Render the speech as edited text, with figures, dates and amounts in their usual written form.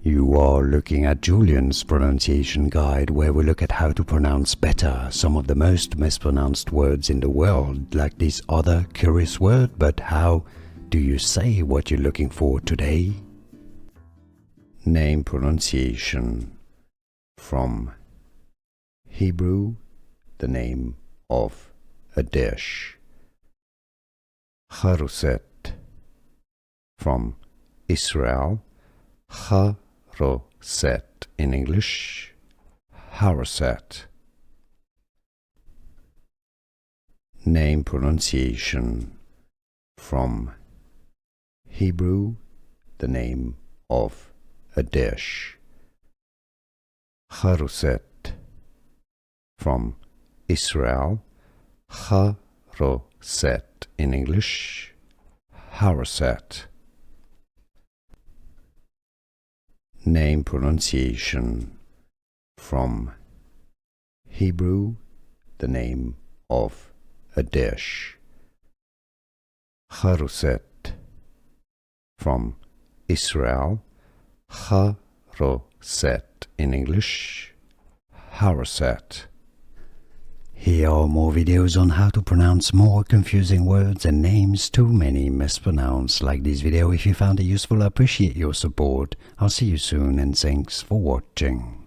You are looking at Julian's pronunciation guide, where we look at how to pronounce better some of the most mispronounced words in the world, like this other curious word. But how do you say what you're looking for today? Name pronunciation. From Hebrew, the name of a dish. Charoset. From Israel, Charoset in English, Charoset. Name pronunciation. From Hebrew, the name of a dish. Charoset. From Israel, Charoset in English, Charoset. Name pronunciation. From Hebrew, the name of a dish. Charoset. From Israel, Charoset in English, Charoset. Here are more videos on how to pronounce more confusing words and names too many mispronounced. Like this video if you found it useful. I appreciate your support. I'll see you soon and thanks for watching.